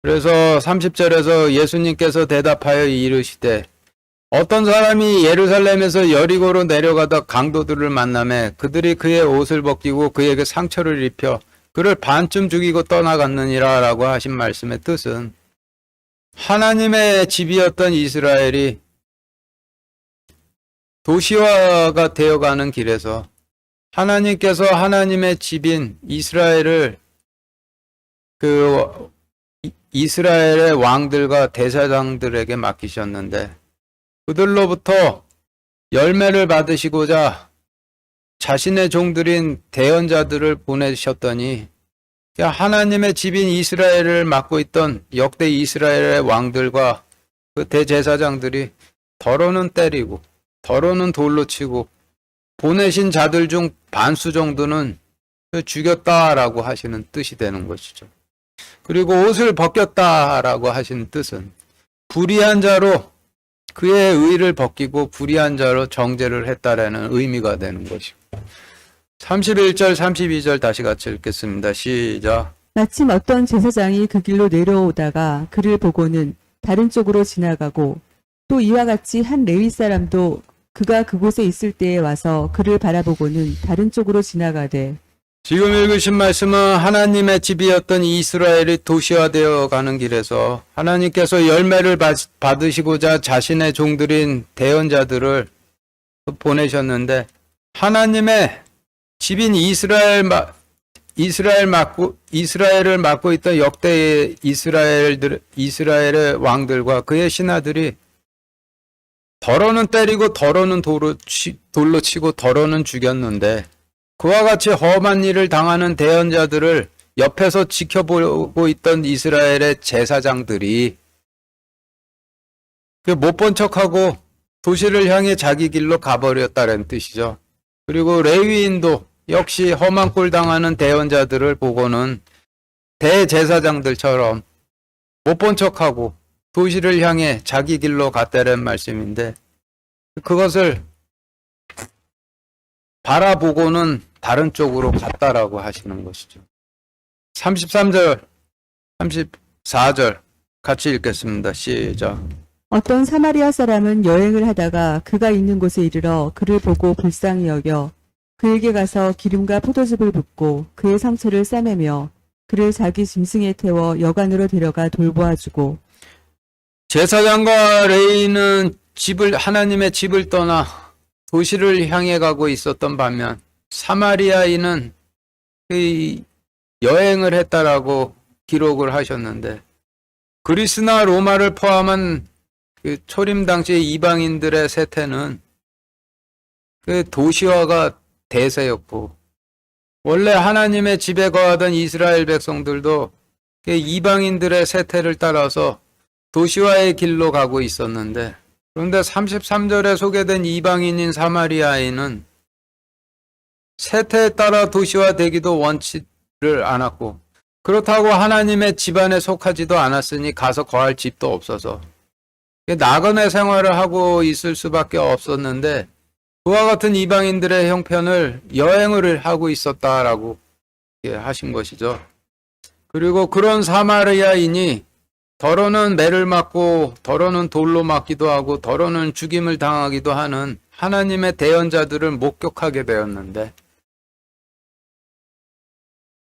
그래서 30절에서 예수님께서 대답하여 이르시되 어떤 사람이 예루살렘에서 여리고로 내려가다 강도들을 만나매 그들이 그의 옷을 벗기고 그에게 상처를 입혀 그를 반쯤 죽이고 떠나갔느니라 라고 하신 말씀의 뜻은 하나님의 집이었던 이스라엘이 도시화가 되어가는 길에서 하나님께서 하나님의 집인 이스라엘을 이스라엘의 왕들과 대사장들에게 맡기셨는데 그들로부터 열매를 받으시고자 자신의 종들인 대언자들을 보내셨더니 하나님의 집인 이스라엘을 맡고 있던 역대 이스라엘의 왕들과 그 대제사장들이 더러는 때리고 더러는 돌로 치고 보내신 자들 중 반수 정도는 죽였다라고 하시는 뜻이 되는 것이죠. 그리고 옷을 벗겼다라고 하시는 뜻은 불의한 자로 그의 의를 벗기고 불의한 자로 정죄를 했다라는 의미가 되는 것이고 31절 32절 다시 같이 읽겠습니다. 시작. 마침 어떤 제사장이 그 길로 내려오다가 그를 보고는 다른 쪽으로 지나가고 또 이와 같이 한 레위 사람도 그가 그곳에 있을 때에 와서 그를 바라보고는 다른 쪽으로 지나가되 지금 읽으신 말씀은 하나님의 집이었던 이스라엘이 도시화되어 가는 길에서 하나님께서 열매를 받으시고자 자신의 종들인 대언자들을 보내셨는데 하나님의 집인 이스라엘을 맡고 있던 역대 이스라엘의 왕들과 그의 신하들이 더러는 때리고 더러는 돌로 치고 더러는 죽였는데 그와 같이 험한 일을 당하는 대언자들을 옆에서 지켜보고 있던 이스라엘의 제사장들이 못 본 척하고 도시를 향해 자기 길로 가버렸다는 뜻이죠. 그리고 레위인도 역시 험한 꼴 당하는 대언자들을 보고는 대제사장들처럼 못 본 척하고 도시를 향해 자기 길로 갔다는 말씀인데, 그것을 바라보고는 다른 쪽으로 갔다라고 하시는 것이죠. 33절, 34절 같이 읽겠습니다. 시작. 어떤 사마리아 사람은 여행을 하다가 그가 있는 곳에 이르러 그를 보고 불쌍히 여겨 그에게 가서 기름과 포도즙을 붓고 그의 상처를 싸매며 그를 자기 짐승에 태워 여관으로 데려가 돌보아주고. 제사장과 레위인은 하나님의 집을 떠나 도시를 향해 가고 있었던 반면 사마리아인은 그 여행을 했다라고 기록을 하셨는데, 그리스나 로마를 포함한 그 초림 당시 이방인들의 세태는 그 도시화가 대세였고, 원래 하나님의 집에 거하던 이스라엘 백성들도 그 이방인들의 세태를 따라서 도시화의 길로 가고 있었는데, 그런데 33절에 소개된 이방인인 사마리아인은 세태에 따라 도시화되기도 원치를 않았고, 그렇다고 하나님의 집안에 속하지도 않았으니 가서 거할 집도 없어서 나그네 생활을 하고 있을 수밖에 없었는데, 그와 같은 이방인들의 형편을 여행을 하고 있었다라고 하신 것이죠. 그리고 그런 사마리아인이 더러는 매를 맞고 더러는 돌로 맞기도 하고 더러는 죽임을 당하기도 하는 하나님의 대언자들을 목격하게 되었는데,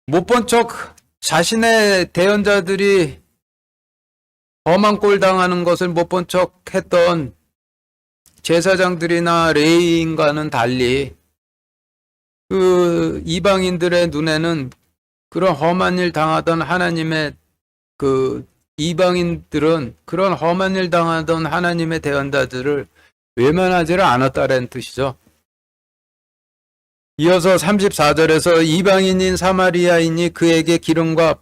못 본 척 자신의 대언자들이 험한 꼴 당하는 것을 못 본 척 했던 제사장들이나 레위인과는 달리 그 이방인들의 눈에는 그런 험한 일 당하던 하나님의 그 이방인들은 그런 험한 일 당하던 하나님의 대언자들을 외면하지를 않았다는 뜻이죠. 이어서 34절에서 이방인인 사마리아인이 그에게 기름과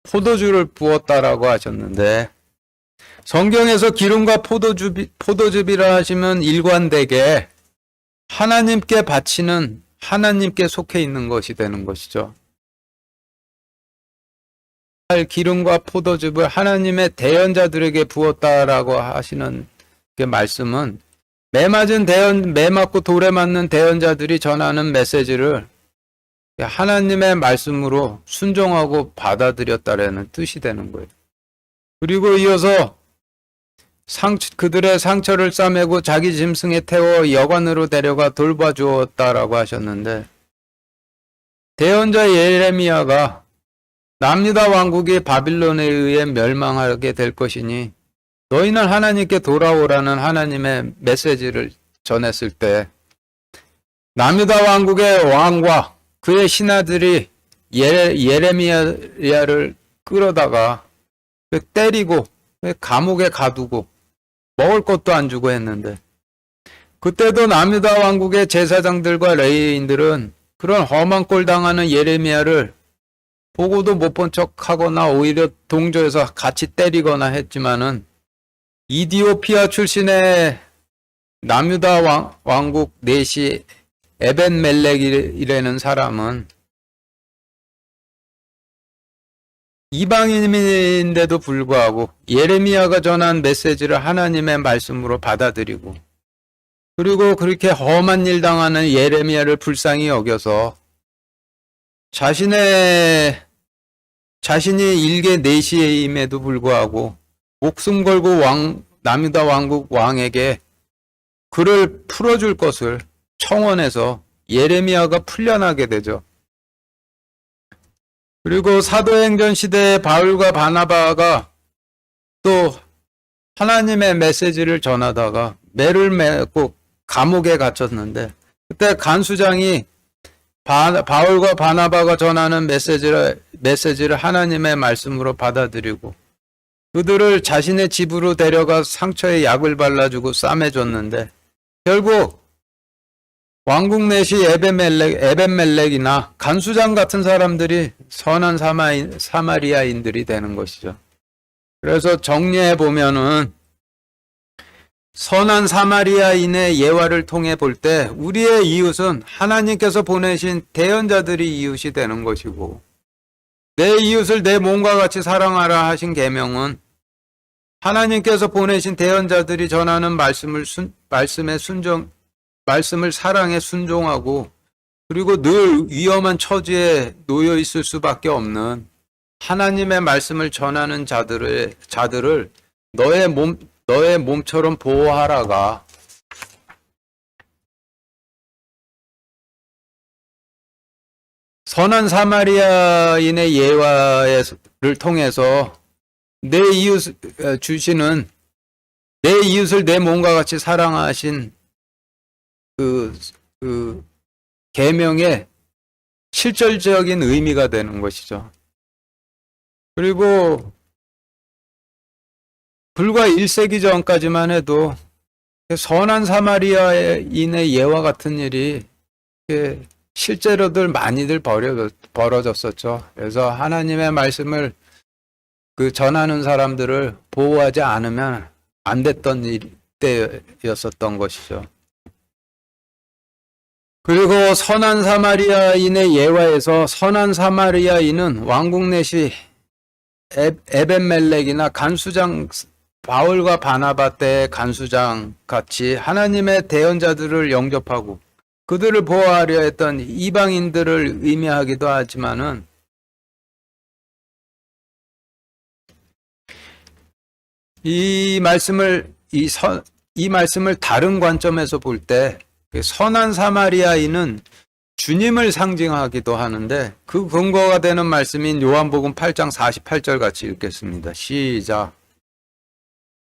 포도주를 부었다라고 하셨는데, 성경에서 기름과 포도즙이라 하시면 일관되게 하나님께 바치는, 하나님께 속해 있는 것이 되는 것이죠. 기름과 포도즙을 하나님의 대언자들에게 부었다라고 하시는 그 말씀은 매 맞고 돌에 맞는 대언자들이 전하는 메시지를 하나님의 말씀으로 순종하고 받아들였다라는 뜻이 되는 거예요. 그리고 이어서 그들의 상처를 싸매고 자기 짐승에 태워 여관으로 데려가 돌봐주었다라고 하셨는데, 대언자 예레미야가 남유다 왕국이 바빌론에 의해 멸망하게 될 것이니 너희는 하나님께 돌아오라는 하나님의 메시지를 전했을 때, 남유다 왕국의 왕과 그의 신하들이 예레미야를 끌어다가 때리고 감옥에 가두고 먹을 것도 안 주고 했는데, 그때도 남유다 왕국의 제사장들과 레위인들은 그런 험한 꼴 당하는 예레미야를 보고도 못 본 척하거나 오히려 동조해서 같이 때리거나 했지만은, 이디오피아 출신의 남유다 왕국 내시 에벤멜렉이라는 사람은 이방인인데도 불구하고 예레미야가 전한 메시지를 하나님의 말씀으로 받아들이고, 그리고 그렇게 험한 일 당하는 예레미야를 불쌍히 여겨서 자신이 일개 내시임에도 불구하고 목숨 걸고 남유다 왕국 왕에게 그를 풀어줄 것을 청원해서 예레미야가 풀려나게 되죠. 그리고 사도행전 시대의 바울과 바나바가 또 하나님의 메시지를 전하다가 매를 메고 감옥에 갇혔는데, 그때 간수장이 바울과 바나바가 전하는 메시지를 하나님의 말씀으로 받아들이고 그들을 자신의 집으로 데려가 상처에 약을 발라주고 싸매줬는데, 결국 왕국 내시 에벤멜렉이나 간수장 같은 사람들이 선한 사마리아인들이 되는 것이죠. 그래서 정리해 보면은 선한 사마리아인의 예화를 통해 볼 때 우리의 이웃은 하나님께서 보내신 대언자들이 이웃이 되는 것이고, 내 이웃을 내 몸과 같이 사랑하라 하신 계명은 하나님께서 보내신 대언자들이 전하는 말씀을 사랑에 순종하고, 그리고 늘 위험한 처지에 놓여 있을 수밖에 없는 하나님의 말씀을 전하는 자들을 너의 몸처럼 보호하라가 선한 사마리아인의 예화를 통해서 내 이웃을 내 몸과 같이 사랑하신 그 계명의 실질적인 의미가 되는 것이죠. 그리고 불과 1세기 전까지만 해도 선한 사마리아인의 예와 같은 일이 실제로들 많이들 벌어졌었죠. 그래서 하나님의 말씀을 전하는 사람들을 보호하지 않으면 안 됐던 때였었던 것이죠. 그리고 선한 사마리아인의 예화에서 선한 사마리아인은 왕국 내시 에벤멜렉이나 간수장 바울과 바나바 때의 간수장 같이 하나님의 대언자들을 영접하고 그들을 보호하려 했던 이방인들을 의미하기도 하지만은 이 말씀을 다른 관점에서 볼 때 선한 사마리아인은 주님을 상징하기도 하는데 그 근거가 되는 말씀인 요한복음 8장 48절 같이 읽겠습니다. 시작.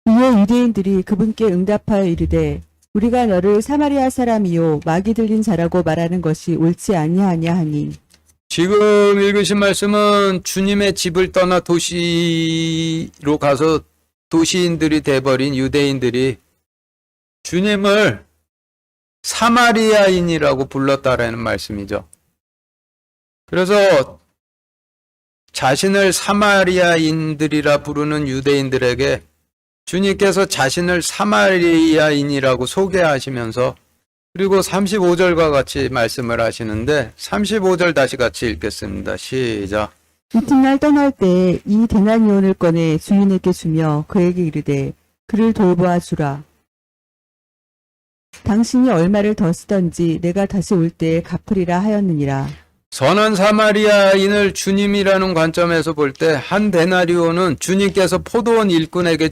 이에 유대인들이 그분께 응답하여 이르되 우리가 너를 사마리아 사람이요 마귀 들린 자라고 말하는 것이 옳지 아니하냐 하니. 지금 읽으신 말씀은 주님의 집을 떠나 도시로 가서 도시인들이 돼버린 유대인들이 주님을 사마리아인이라고 불렀다라는 말씀이죠. 그래서 자신을 사마리아인들이라 부르는 유대인들에게 주님께서 자신을 사마리아인이라고 소개하시면서 그리고 35절과 같이 말씀을 하시는데 35절 다시 같이 읽겠습니다. 시작. 이튿날 떠날 때 이 데나리온을 꺼내 주인에게 주며 그에게 이르되 그를 돌보아 주라. 당신이 얼마를 더 쓰던지 내가 다시 올 때에 갚으리라 하였느니라. 선한 사마리아인을 주님이라는 관점에서 볼 때 한 데나리온은 주님께서 포도원 일꾼에게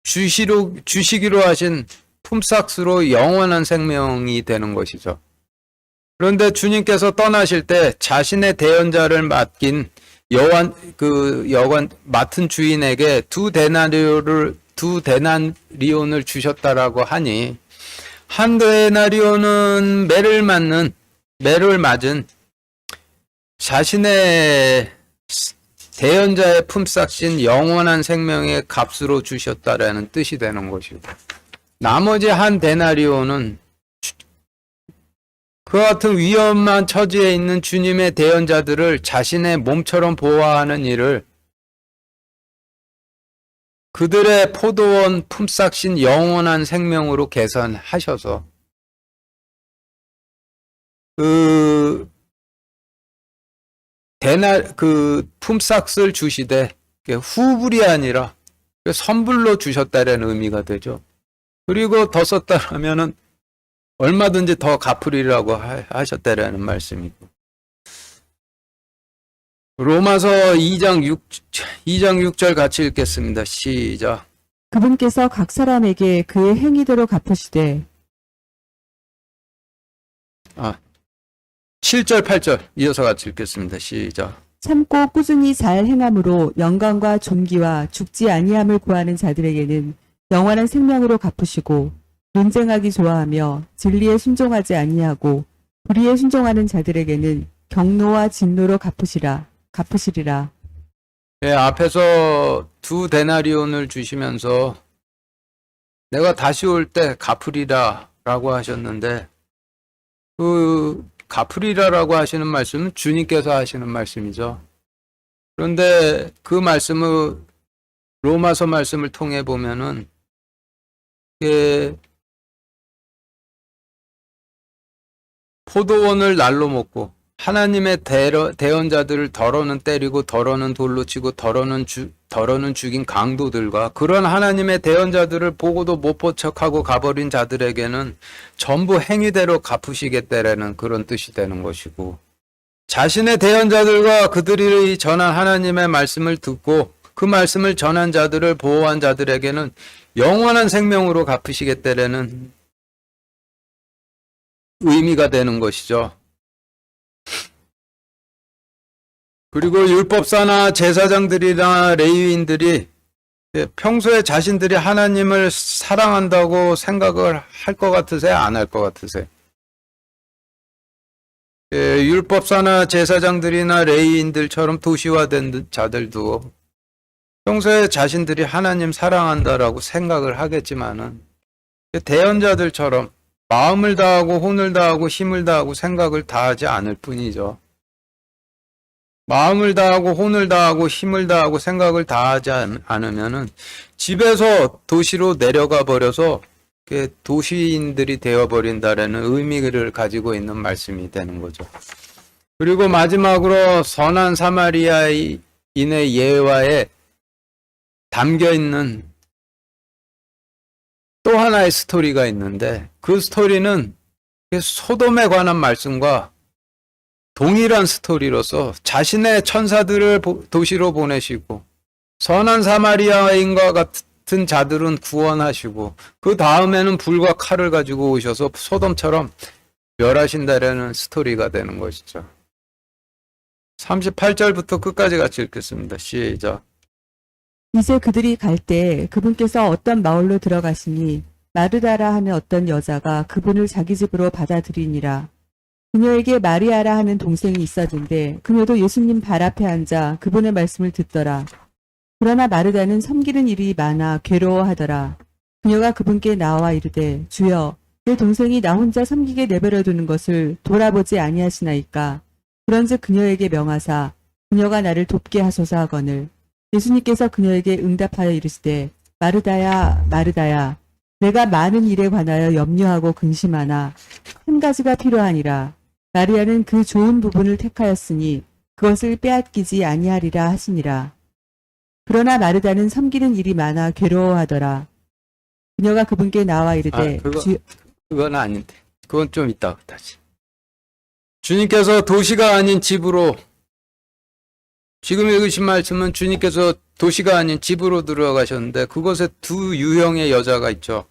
주시기로 하신 품삯으로 영원한 생명이 되는 것이죠. 그런데 주님께서 떠나실 때 자신의 대언자를 맡은 주인에게 두 데나리온을 주셨다라고 하니 한 데나리온은 매를 맞은 자신의 대언자의 품삯인 영원한 생명의 값으로 주셨다라는 뜻이 되는 것이고 나머지 한 데나리온은 그와 같은 위험한 처지에 있는 주님의 대언자들을 자신의 몸처럼 보호하는 일을 그들의 포도원 품삯인 영원한 생명으로 계산하셔서 그 품삯을 주시되 후불이 아니라 선불로 주셨다는 의미가 되죠. 그리고 더 썼다라면은 얼마든지 더 갚으리라고 하셨다라는 말씀이고. 로마서 2장 6절 같이 읽겠습니다. 시작. 그분께서 각 사람에게 그의 행위대로 갚으시되 7절 8절 이어서 같이 읽겠습니다. 시작. 참고 꾸준히 잘 행함으로 영광과 존귀와 죽지 아니함을 구하는 자들에게는 영원한 생명으로 갚으시고 논쟁하기 좋아하며 진리에 순종하지 아니하고 불의에 순종하는 자들에게는 경노와 진노로 갚으시리라. 예, 앞에서 두 데나리온을 주시면서 내가 다시 올 때 갚으리라라고 하셨는데 그 갚으리라라고 하시는 말씀은 주님께서 하시는 말씀이죠. 그런데 그 말씀을 로마서 말씀을 통해 보면은 이게 포도원을 날로 먹고 하나님의 대언자들을 덜어는 때리고 덜어는 돌로 치고 덜어는 죽인 강도들과 그런 하나님의 대언자들을 보고도 못 본 척하고 가버린 자들에게는 전부 행위대로 갚으시겠다라는 그런 뜻이 되는 것이고, 자신의 대언자들과 그들이 전한 하나님의 말씀을 듣고 그 말씀을 전한 자들을 보호한 자들에게는 영원한 생명으로 갚으시겠다라는 의미가 되는 것이죠. 그리고 율법사나 제사장들이나 레위인들이 평소에 자신들이 하나님을 사랑한다고 생각을 할 것 같으세요? 안 할 것 같으세요? 율법사나 제사장들이나 레위인들처럼 도시화된 자들도 평소에 자신들이 하나님 사랑한다라고 생각을 하겠지만은 대언자들처럼 마음을 다하고 혼을 다하고 힘을 다하고 생각을 다하지 않을 뿐이죠. 마음을 다하고 혼을 다하고 힘을 다하고 생각을 다하지 않으면은 집에서 도시로 내려가 버려서 도시인들이 되어버린다라는 의미를 가지고 있는 말씀이 되는 거죠. 그리고 마지막으로 선한 사마리아인의 예화에 담겨 있는 또 하나의 스토리가 있는데, 그 스토리는 소돔에 관한 말씀과 동일한 스토리로서 자신의 천사들을 도시로 보내시고 선한 사마리아인과 같은 자들은 구원하시고 그 다음에는 불과 칼을 가지고 오셔서 소돔처럼 멸하신다라는 스토리가 되는 것이죠. 38절부터 끝까지 같이 읽겠습니다. 시작. 이제 그들이 갈 때 그분께서 어떤 마을로 들어가시니 마르다라 하는 어떤 여자가 그분을 자기 집으로 받아들이니라. 그녀에게 마리아라 하는 동생이 있었는데 그녀도 예수님 발 앞에 앉아 그분의 말씀을 듣더라. 그러나 마르다는 섬기는 일이 많아 괴로워하더라. 그녀가 그분께 나와 이르되 주여 내 동생이 나 혼자 섬기게 내버려 두는 것을 돌아보지 아니하시나이까. 그런즉 그녀에게 명하사 그녀가 나를 돕게 하소서 하거늘. 예수님께서 그녀에게 응답하여 이르시되 마르다야 마르다야 내가 많은 일에 관하여 염려하고 근심하나 한 가지가 필요하니라. 마리아는 그 좋은 부분을 택하였으니 그것을 빼앗기지 아니하리라 하시니라. 그러나 마르다는 섬기는 일이 많아 괴로워하더라. 그녀가 그분께 나와 이르되 그건 아닌데, 그건 좀 이따 다시. 주님께서 도시가 아닌 집으로, 지금 읽으신 말씀은 주님께서 도시가 아닌 집으로 들어가셨는데 그곳에 두 유형의 여자가 있죠.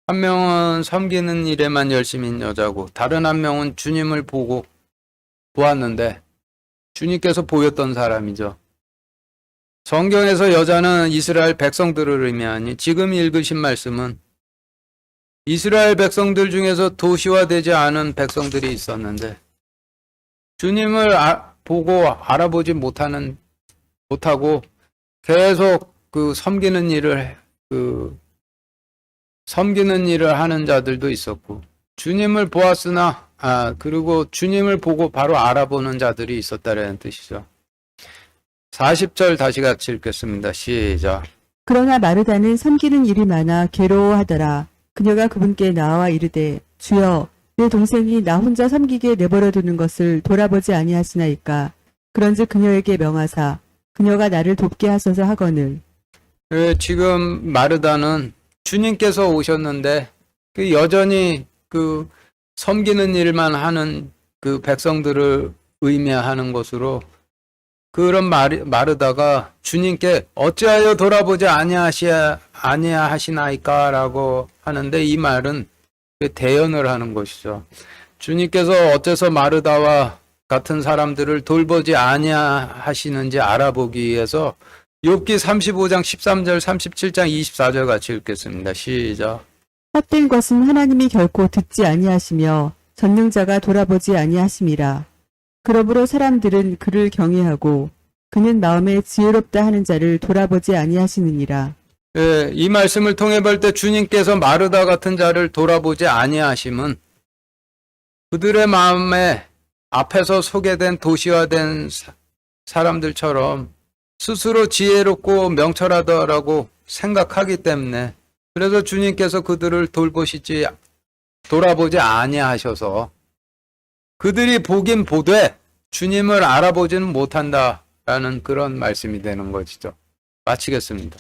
한 명은 섬기는 일에만 열심인 여자고 다른 한 명은 주님을 보았는데 주님께서 보였던 사람이죠. 성경에서 여자는 이스라엘 백성들을 의미하니 지금 읽으신 말씀은 이스라엘 백성들 중에서 도시화되지 않은 백성들이 있었는데 주님을 보고 알아보지 못하고 계속 섬기는 일을 하는 자들도 있었고, 주님을 보았으나 그리고 주님을 보고 바로 알아보는 자들이 있었다라는 뜻이죠. 40절 다시 같이 읽겠습니다. 시작. 그러나 마르다는 섬기는 일이 많아 괴로워하더라. 그녀가 그분께 나와 이르되 주여 내 동생이 나 혼자 섬기게 내버려 두는 것을 돌아보지 아니하시나이까. 그런즉 그녀에게 명하사 그녀가 나를 돕게 하소서 하거늘. 지금 마르다는 주님께서 오셨는데 여전히 섬기는 일만 하는 백성들을 의미하는 것으로 그런 마르다가 주님께 어찌하여 돌아보지 아니하시나이까 라고 하는데, 이 말은 대언을 하는 것이죠. 주님께서 어째서 마르다와 같은 사람들을 돌보지 아니하시는지 알아보기 위해서 욥기 35장 13절 37장 24절 같이 읽겠습니다. 시작. 헛된 것은 하나님이 결코 듣지 아니하시며 전능자가 돌아보지 아니하심이라. 그러므로 사람들은 그를 경외하고 그는 마음에 지혜롭다 하는 자를 돌아보지 아니하시느니라. 이 말씀을 통해 볼 때 주님께서 마르다 같은 자를 돌아보지 아니하심은 그들의 마음에 앞에서 소개된 도시화된 사람들처럼 스스로 지혜롭고 명철하다라고 생각하기 때문에, 그래서 주님께서 그들을 돌아보지 아니하셔서 그들이 보긴 보되 주님을 알아보지는 못한다라는 그런 말씀이 되는 것이죠. 마치겠습니다.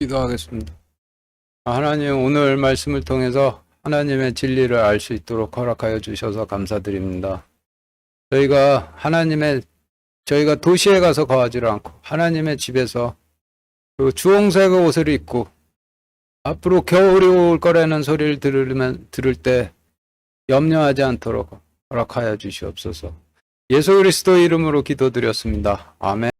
기도하겠습니다. 하나님, 오늘 말씀을 통해서 하나님의 진리를 알 수 있도록 허락하여 주셔서 감사드립니다. 저희가 도시에 가서 거하지 않고 하나님의 집에서 그 주홍색 옷을 입고 앞으로 겨울이 올 거라는 소리를 들을 때 염려하지 않도록 허락하여 주시옵소서. 예수 그리스도 이름으로 기도드렸습니다. 아멘.